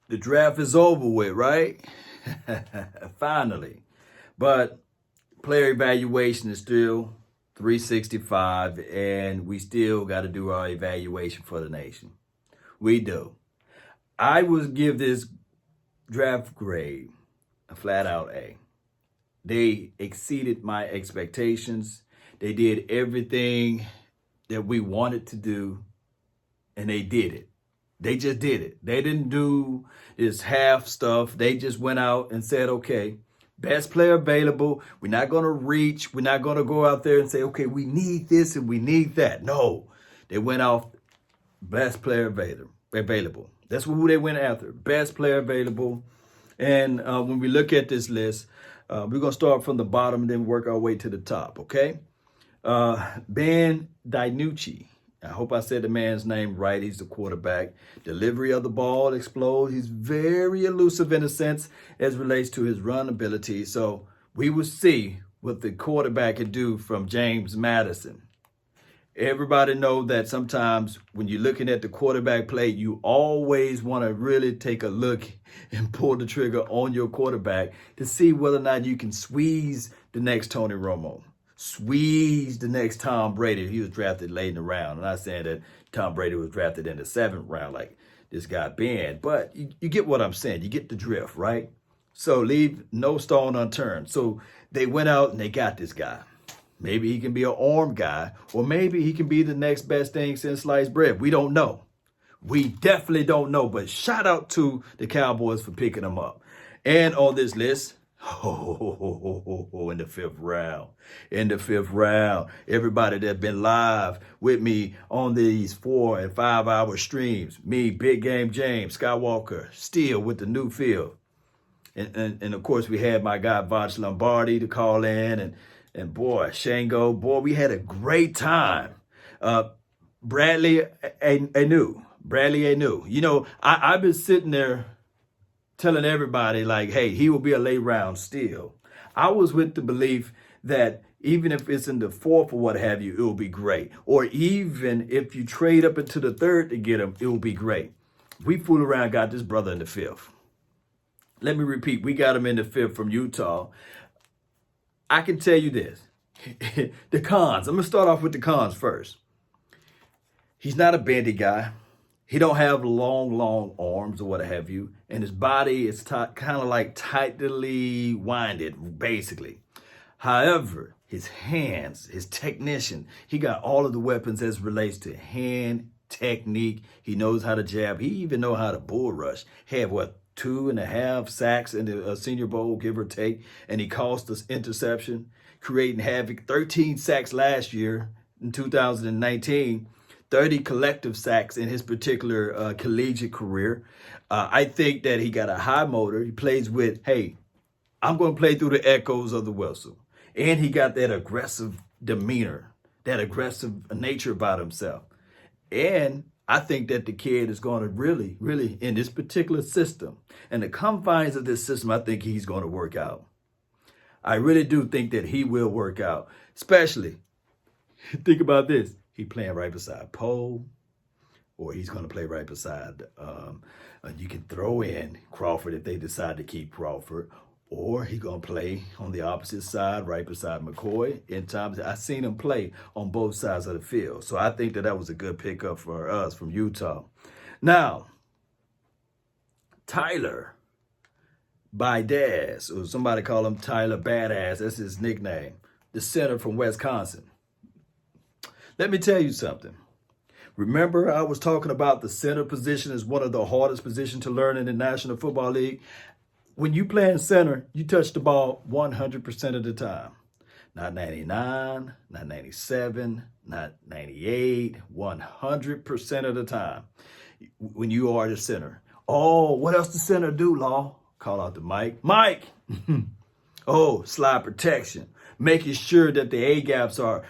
The draft is over with, right? Finally. But player evaluation is still 365, and we still got to do our evaluation for the nation. We do. I would give this draft grade a flat out A. They exceeded my expectations. They did everything that we wanted to do, and they did it. They just did it. They didn't do this half stuff. They just went out and said, okay, best player available. We're not going to reach. We're not going to go out there and say, okay, we need this and we need that. No, they went off best player available. That's who they went after, best player available. And when we look at this list, we're going to start from the bottom and then work our way to the top, okay? DiNucci. I hope I said the man's name right. He's the quarterback. Delivery of the ball explodes. He's very elusive in a sense as relates to his run ability. So we will see what the quarterback can do from James Madison. Everybody know that sometimes when you're looking at the quarterback play, you always want to really take a look and pull the trigger on your quarterback to see whether or not you can squeeze the next Tony Romo. Squeeze the next Tom Brady. He was drafted late in the round. I'm not saying that Tom Brady was drafted in the 7th round like this guy Ben, but you get what I'm saying. You get the drift, right? So leave no stone unturned. So they went out and they got this guy. Maybe he can be an arm guy, or maybe he can be the next best thing since sliced bread. We don't know. We definitely don't know, but shout out to the Cowboys for picking him up. And on this list, in the 5th round. In the 5th round. Everybody that's been live with me on these 4 and 5 hour streams. Me, Big Game James, Skywalker, still with the new field. And of course, we had my guy, Voch Lombardi, to call in. And boy, Shango, boy, we had a great time. Bradlee Anae. You know, I've been sitting there telling everybody like, hey, he will be a late round still. I was with the belief that even if it's in the 4th or what have you, it will be great. Or even if you trade up into the 3rd to get him, it will be great. We fooled around, got this brother in the 5th. Let me repeat, we got him in the 5th from Utah. I can tell you this, the cons. I'm going to start off with the cons first. He's not a bendy guy. He don't have long arms or what have you. And his body is kind of like tightly winded, basically. However, his hands, his technician, he got all of the weapons as relates to hand technique. He knows how to jab. He even know how to bull rush. Had 2.5 sacks in the Senior Bowl, give or take, and he caused us interception, creating havoc. 13 sacks last year in 2019, 30 collective sacks in his particular collegiate career. I think that he got a high motor. He plays with, hey, I'm going to play through the echoes of the whistle. And he got that aggressive demeanor, that aggressive nature about himself. And I think that the kid is going to really, in this particular system, and the confines of this system, I think he's going to work out. I really do think that he will work out. Especially, think about this. He playing right beside Poe, or he's going to play right beside, you can throw in Crawford if they decide to keep Crawford, or he going to play on the opposite side, right beside McCoy. In times, I've seen him play on both sides of the field. So I think that was a good pickup for us from Utah. Now, Tyler Biadasz, or somebody call him Tyler Biadasz, that's his nickname, the center from Wisconsin. Let me tell you something. Remember, I was talking about the center position as one of the hardest positions to learn in the National Football League. When you play in center, you touch the ball 100% of the time. Not 99, not 97, not 98, 100% of the time when you are the center. Oh, what else the center do, Law? Call out to Mike. Mike! Oh, slide protection. Making sure that the A-gaps are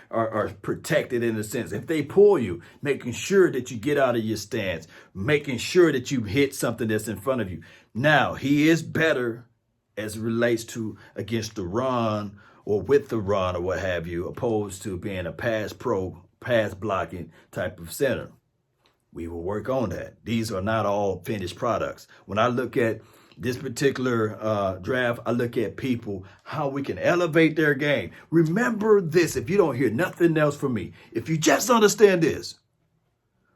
protected in a sense. If they pull you, making sure that you get out of your stance. Making sure that you hit something that's in front of you. Now, he is better as it relates to against the run or with the run or what have you, opposed to being a pass blocking type of center. we will work on that. These are not all finished products. When I look at this particular draft, I look at people, how we can elevate their game. Remember this, if you don't hear nothing else from me, if you just understand this,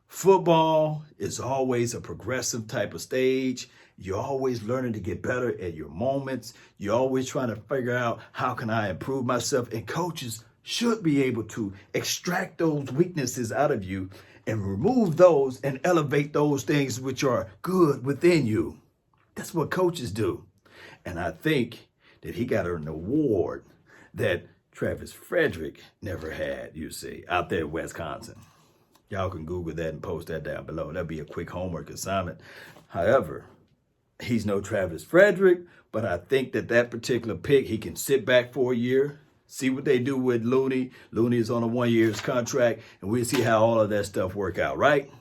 football is always a progressive type of stage. You're always learning to get better at your moments. You're always trying to figure out, how can I improve myself? And coaches should be able to extract those weaknesses out of you and remove those and elevate those things which are good within you. That's what coaches do. And I think that he got an award that Travis Frederick never had, you see, out there in Wisconsin. Y'all can Google that and post that down below. That'll be a quick homework assignment. However, he's no Travis Frederick, but I think that particular pick, he can sit back for a year, see what they do with Looney. Looney is on a 1-year contract, and we'll see how all of that stuff work out, right?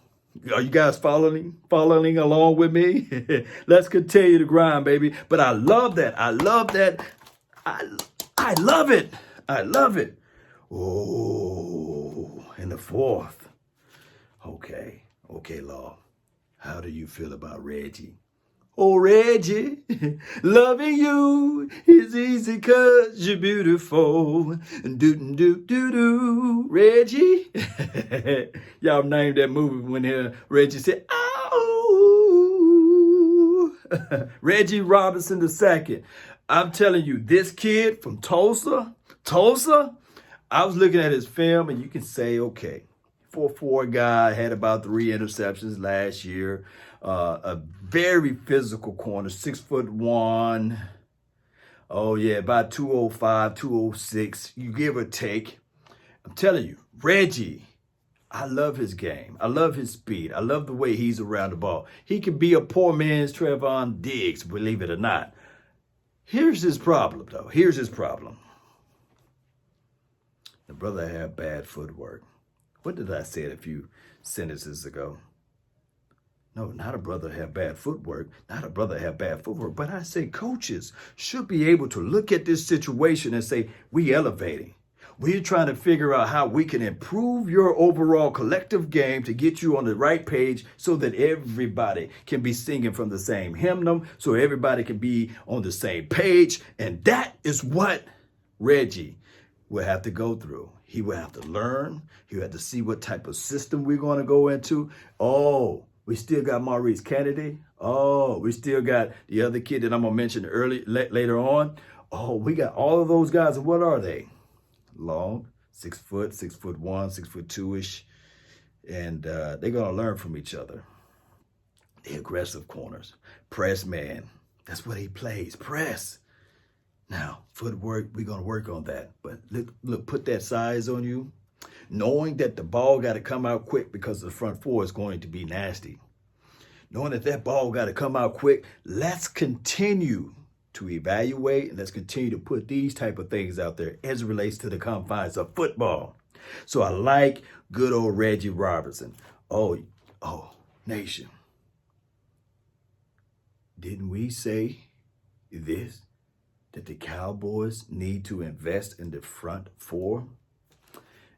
Are you guys following along with me? Let's continue to grind, baby. But I love that. I love that. I love it. I love it. Oh, in the 4th. Okay, Law. How do you feel about Reggie? Oh, Reggie, loving you is easy 'cause you're beautiful. Do. Reggie. Y'all named that movie when Reggie said, "Ow." Regi Robinson II. I'm telling you, this kid from Tulsa, I was looking at his film and you can say, okay, 4'4" guy, had about 3 interceptions last year. A very physical corner, 6'1". Oh yeah, about 205, 206, you give or take. I'm telling you, Reggie, I love his game. I love his speed. I love the way he's around the ball. He can be a poor man's Trayvon Diggs, believe it or not. Here's his problem, though. Here's his problem. The brother had bad footwork. What did I say a few sentences ago? No, not a brother have bad footwork, not a brother have bad footwork, but I say coaches should be able to look at this situation and say, we elevating. We're trying to figure out how we can improve your overall collective game to get you on the right page so that everybody can be singing from the same hymnal, so everybody can be on the same page. And that is what Reggie will have to go through. He will have to learn. He will have to see what type of system we're going to go into. Oh, we still got Maurice Kennedy. Oh, we still got the other kid that I'm going to mention later on. Oh, we got all of those guys. And what are they? Long, 6 foot, 6'1", 6'2"-ish. And they're going to learn from each other. The aggressive corners. Press man. That's what he plays. Press. Now, footwork, we're going to work on that. But look, put that size on you. Knowing that the ball got to come out quick because the front four is going to be nasty. Knowing that ball got to come out quick, let's continue to evaluate and let's continue to put these type of things out there as it relates to the confines of football. So I like good old Regi Robinson. Oh, nation. Didn't we say this? That the Cowboys need to invest in the front four?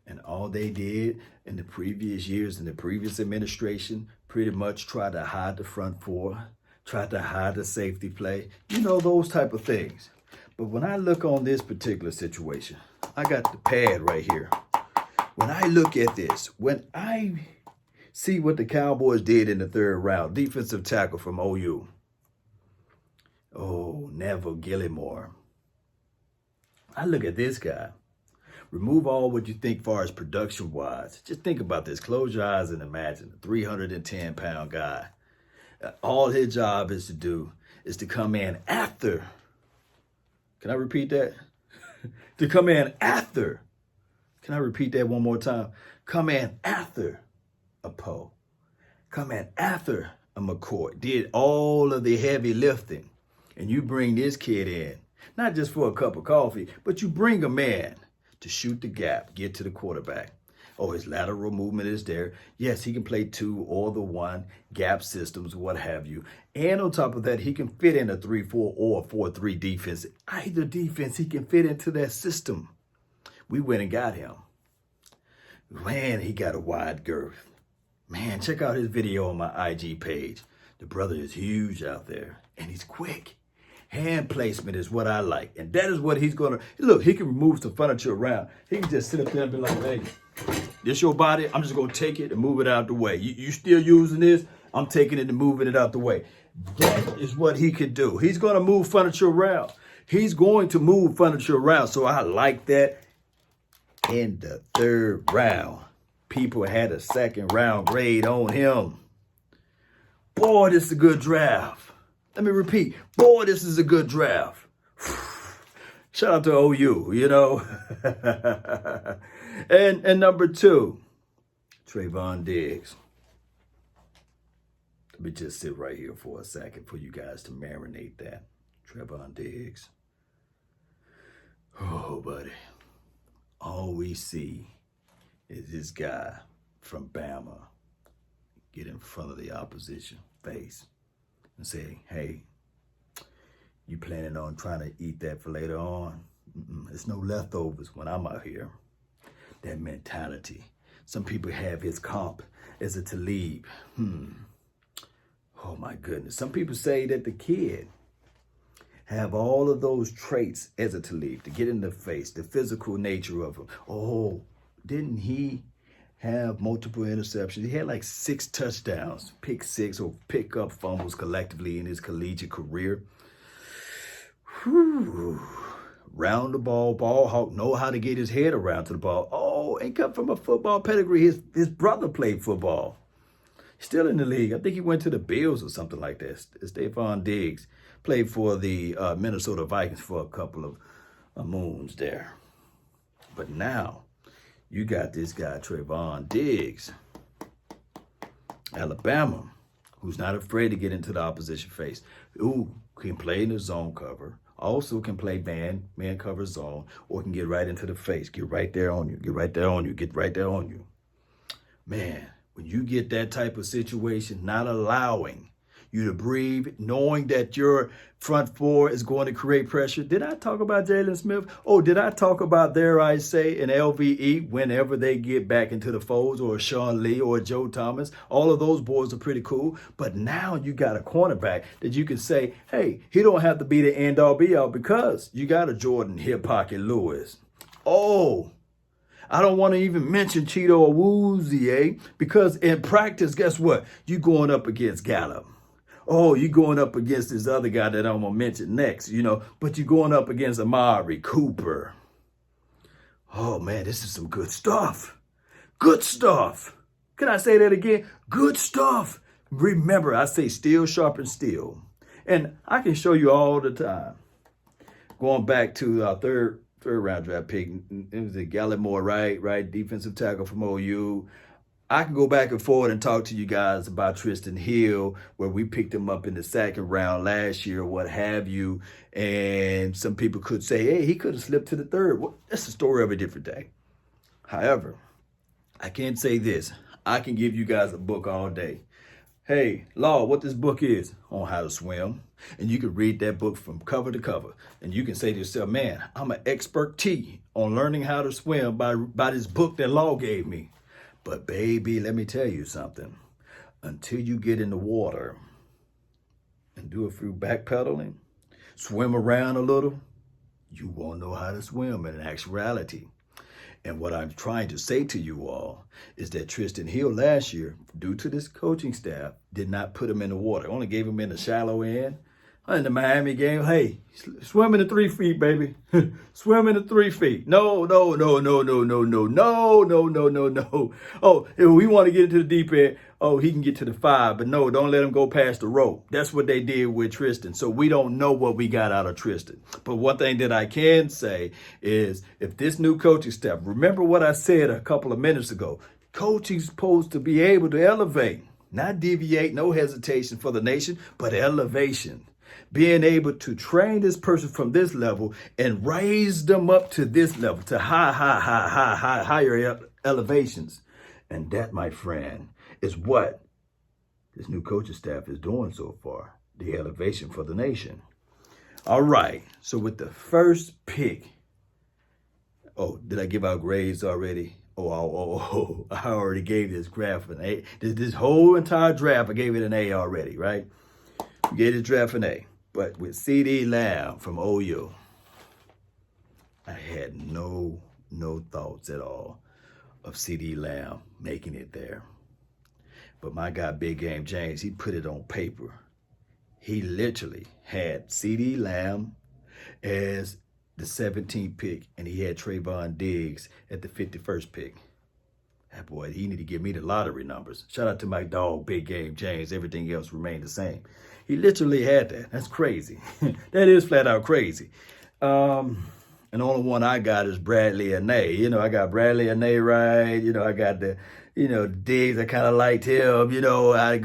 And all they did in the previous years, in the previous administration, pretty much tried to hide the front four, tried to hide the safety play, those type of things. But when I look on this particular situation, I got the pad right here. When I look at this, when I see what the Cowboys did in the 3rd round, defensive tackle from OU, Neville, Gallimore. I look at this guy. Remove all what you think far as production-wise. Just think about this. Close your eyes and imagine a 310-pound guy. All his job is to come in after. Can I repeat that? To come in after. Can I repeat that one more time? Come in after a Poe. Come in after a McCoy. Did all of the heavy lifting. And you bring this kid in, not just for a cup of coffee, but you bring him in to shoot the gap, get to the quarterback. Oh, his lateral movement is there. Yes, he can play 2 or the 1, gap systems, what have you. And on top of that, he can fit in a 3-4 or a 4-3 defense. Either defense, he can fit into that system. We went and got him. Man, he got a wide girth. Man, check out his video on my IG page. The brother is huge out there, and he's quick. Hand placement is what I like, and that is what he's going to... Look, he can move some furniture around. He can just sit up there and be like, hey, this your body? I'm just going to take it and move it out the way. You still using this? I'm taking it and moving it out the way. That is what he can do. He's going to move furniture around. He's going to move furniture around, so I like that. In the third round, people had a second round grade on him. Boy, this is a good draft. Let me repeat. Boy, this is a good draft. Shout out to OU, you know. and number 2, Trayvon Diggs. Let me just sit right here for a second for you guys to marinate that. Trayvon Diggs. Oh, buddy. All we see is this guy from Bama get in front of the opposition face and say, hey, you planning on trying to eat that for later on? There's no leftovers when I'm out here. That mentality. Some people have his comp as a Talib. Oh my goodness. Some people say that the kid have all of those traits as a Talib, to get in the face, the physical nature of him. Oh, didn't he have multiple interceptions? He had like 6 touchdowns, pick 6 or pick up fumbles collectively in his collegiate career. Whew. Round the ball hawk, know how to get his head around to the ball. Oh, and come from a football pedigree. His brother played football. Still in the league. I think he went to the Bills or something like that. Trayvon Diggs played for the Minnesota Vikings for a couple of moons there. But now you got this guy, Trayvon Diggs, Alabama, who's not afraid to get into the opposition face. Who can play in the zone cover, also can play man cover zone, or can get right into the face, get right there on you, get right there on you, get right there on you. Man, when you get that type of situation, not allowing you to breathe, knowing that your front four is going to create pressure. Did I talk about Jalen Smith? Oh, did I talk about, dare I say, an LVE whenever they get back into the folds, or Sean Lee or Joe Thomas? All of those boys are pretty cool. But now you got a cornerback that you can say, hey, he don't have to be the end all be all, because you got a Jordan Hip Pocket Lewis. Oh, I don't want to even mention Cheeto Awuzie, because in practice, guess what? You going up against Gallup. Oh, you're going up against this other guy that I'm going to mention next, you know, but you're going up against Amari Cooper. Oh, man, this is some good stuff. Good stuff. Can I say that again? Good stuff. Remember, I say steel sharpens steel. And I can show you all the time. Going back to our third round draft pick, it was a Gallimore, right? Defensive tackle from OU. I can go back and forth and talk to you guys about Tristan Hill, where we picked him up in the second round last year, what have you. And some people could say, hey, he could have slipped to the third. Well, that's the story of a different day. However, I can say this. I can give you guys a book all day. Hey, Law, what this book is on how to swim. And you can read that book from cover to cover. And you can say to yourself, man, I'm an expert on learning how to swim by this book that Law gave me. But baby, let me tell you something. Until you get in the water and do a few backpedaling, swim around a little, you won't know how to swim in actuality. And what I'm trying to say to you all is that Tristan Hill last year, due to this coaching staff, did not put him in the water. Only gave him in the shallow end. In the Miami game, hey, swim in the 3 feet, baby. Swim in the 3 feet. No. Oh, if we want to get into the deep end, oh, he can get to the 5, but no, don't let him go past the rope. That's what they did with Tristan. So we don't know what we got out of Tristan. But one thing that I can say is, if this new coaching staff, remember what I said a couple of minutes ago, coaching's supposed to be able to elevate, not deviate, no hesitation for the nation, but elevation. Being able to train this person from this level and raise them up to this level, to higher elevations. And that, my friend, is what this new coaching staff is doing so far. The elevation for the nation. All right. So with the first pick, oh, did I give out grades already? I already gave this draft an A. This whole entire draft, I gave it an A already, right? We gave this draft an A. But with CeeDee Lamb from OU, I had no thoughts at all of CeeDee Lamb making it there. But my guy, Big Game James, he put it on paper. He literally had CeeDee Lamb as the 17th pick, and he had Trayvon Diggs at the 51st pick. That boy, he need to give me the lottery numbers. Shout out to my dog, Big Game James. Everything else remained the same. He literally had that. That's crazy. That is flat out crazy. And the only one I got is Bradlee Anae. You know, I got Bradlee Anae right. You know, I got the, Diggs. I kind of liked him. You know, I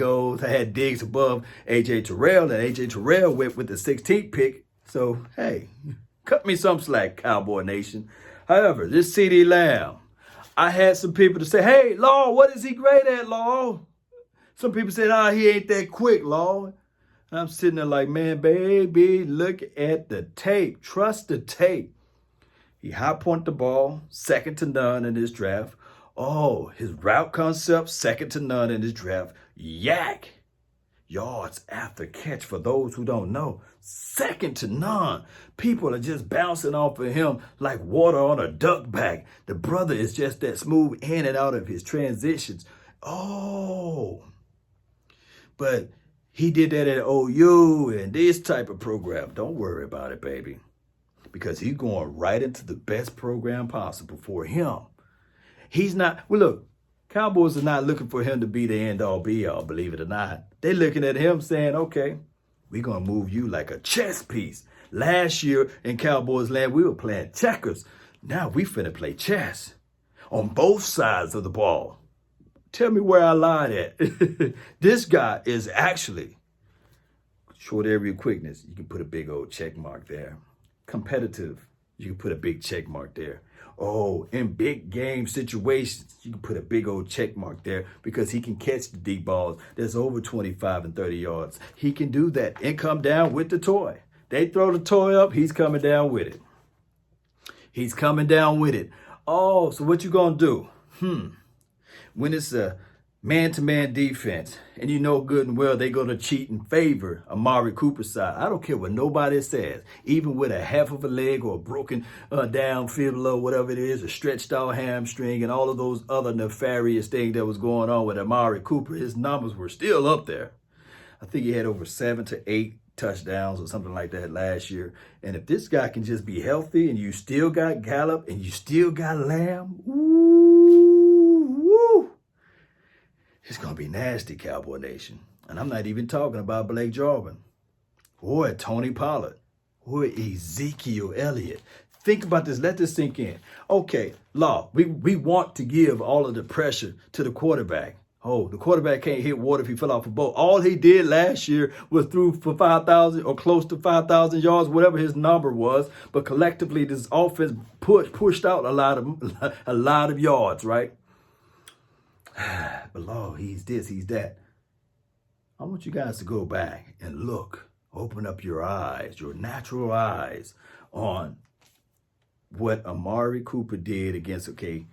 had Diggs above A.J. Terrell, and A.J. Terrell went with the 16th pick. So, hey, cut me some slack, Cowboy Nation. However, this CeeDee Lamb, I had some people to say, hey, Law, what is he great at, Law? Some people said, he ain't that quick, Law. I'm sitting there like, man, baby, look at the tape. Trust the tape. He high point the ball, second to none in this draft. Oh, his route concept, second to none in this draft. Yak. Yards after catch, for those who don't know, second to none. People are just bouncing off of him like water on a duck back. The brother is just that smooth in and out of his transitions. Oh, but he did that at OU and this type of program. Don't worry about it, baby, because he's going right into the best program possible for him. He's not, well, look, Cowboys are not looking for him to be the end-all, be-all, believe it or not. They're looking at him saying, okay, we're going to move you like a chess piece. Last year in Cowboys land, we were playing checkers. Now we finna play chess on both sides of the ball. Tell me where I lied at. This guy is actually short area quickness. You can put a big old check mark there. Competitive. You can put a big check mark there. Oh, in big game situations, you can put a big old check mark there because he can catch the deep balls that's over 25 and 30 yards. He can do that and come down with the toy. They throw the toy up, he's coming down with it. He's coming down with it. Oh, so what you gonna do? When it's a man-to-man defense, and you know good and well they're going to cheat and favor Amari Cooper's side. I don't care what nobody says. Even with a half of a leg or a broken down fibula or whatever it is, a stretched out hamstring and all of those other nefarious things that was going on with Amari Cooper, his numbers were still up there. I think he had over 7 to 8 touchdowns or something like that last year. And if this guy can just be healthy and you still got Gallup and you still got Lamb, it's going to be nasty, Cowboy Nation. And I'm not even talking about Blake Jarwin or Tony Pollard or Ezekiel Elliott. Think about this. Let this sink in. Okay, Law, we want to give all of the pressure to the quarterback. Oh, the quarterback can't hit water if he fell off a boat. All he did last year was threw for 5,000 or close to 5,000 yards, whatever his number was. But collectively, this offense pushed out a lot of yards, right? But Lord, he's this, he's that. I want you guys to go back and look, open up your eyes, your natural eyes on what Amari Cooper did against, okay,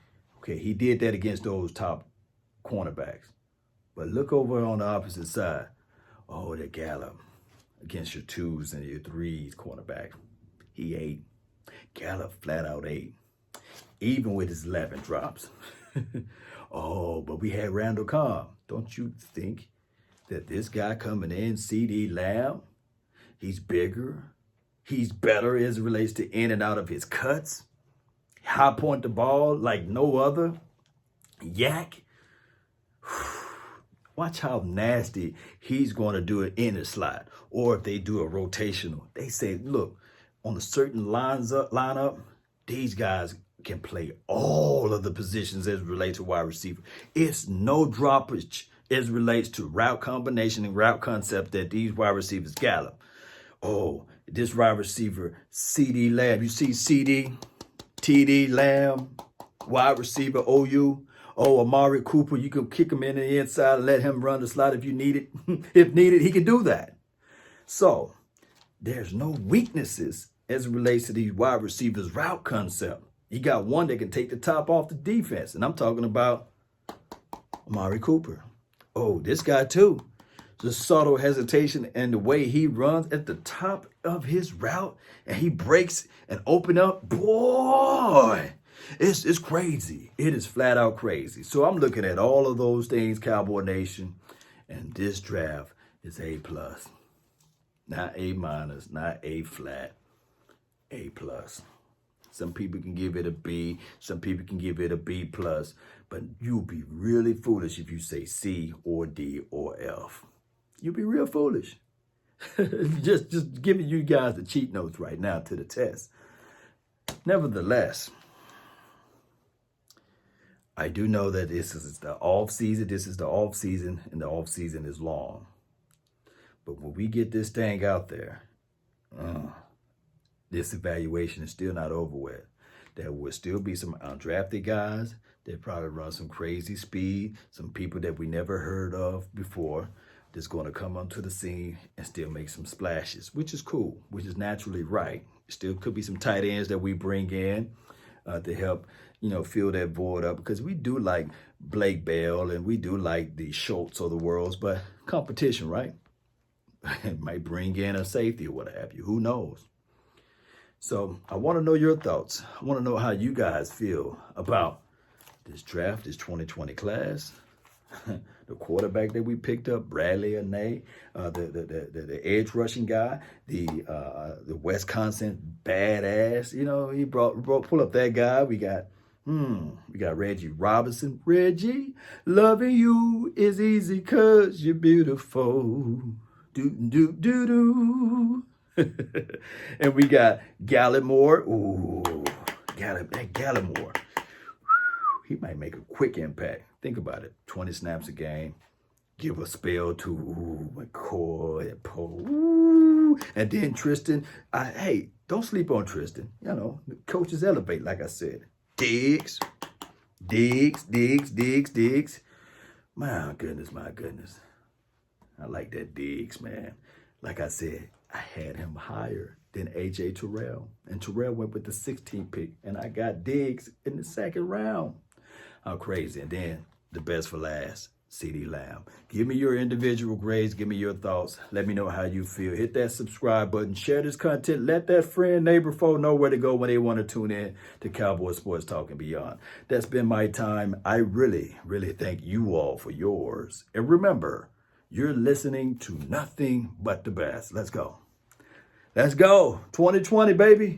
he did that against those top cornerbacks. But look over on the opposite side. Oh, the Gallup against your 2s and your 3s cornerback. He ate. Gallup flat out ate, even with his 11 drops. Oh, but we had Randall Cobb. Don't you think that this guy coming in, CeeDee Lamb, he's bigger, he's better as it relates to in and out of his cuts, high point the ball like no other, yak. Watch how nasty he's going to do it in the slot. Or if they do a rotational, they say, look, on a certain lineup, these guys can play all of the positions as it relates to wide receiver. It's no droppage as it relates to route combination and route concept that these wide receivers Gallup. Oh, this wide receiver, CeeDee Lamb. You see CeeDee, TD Lamb, wide receiver OU. Oh, Amari Cooper, you can kick him in the inside and let him run the slot if you need it. If needed, he can do that. So there's no weaknesses as it relates to these wide receivers route concept. You got one that can take the top off the defense. And I'm talking about Amari Cooper. Oh, this guy too. The subtle hesitation and the way he runs at the top of his route and he breaks and open up. Boy, it's crazy. It is flat out crazy. So I'm looking at all of those things, Cowboy Nation, and this draft is A+. Not A-, not A flat, A+. Some people can give it a B. Some people can give it a B+. But you'll be really foolish if you say C or D or F. You'll be real foolish. just giving you guys the cheat notes right now to the test. Nevertheless, I do know that this is the off season. This is the off season, and the off season is long. But when we get this thing out there, this evaluation is still not over with. There will still be some undrafted guys that probably run some crazy speed, some people that we never heard of before that's going to come onto the scene and still make some splashes, which is cool, which is naturally right. Still could be some tight ends that we bring in to help, fill that void up, because we do like Blake Bell and we do like the Schultz of the worlds, but competition, right? Might bring in a safety or what have you. Who knows? So I want to know your thoughts. I want to know how you guys feel about this draft, this 2020 class. The quarterback that we picked up, Bradlee, Anae, the edge rushing guy, the Wisconsin badass. He pull up that guy. We got Regi Robinson. Reggie, loving you is easy 'cause you're beautiful. Do. And we got Gallimore. Ooh, Gallimore. He might make a quick impact. Think about it. 20 snaps a game. Give a spell to McCoy and Poe. And then Tristan. Hey, don't sleep on Tristan. The coaches elevate, like I said. Diggs. My goodness. I like that Diggs, man. Like I said, I had him higher than A.J. Terrell. And Terrell went with the 16th pick. And I got Diggs in the second round. How crazy. And then the best for last, CeeDee Lamb. Give me your individual grades. Give me your thoughts. Let me know how you feel. Hit that subscribe button. Share this content. Let that friend, neighbor, foe know where to go when they want to tune in to Cowboy Sports Talk and Beyond. That's been my time. I really, really thank you all for yours. And remember, you're listening to nothing but the best. Let's go. 2020, baby.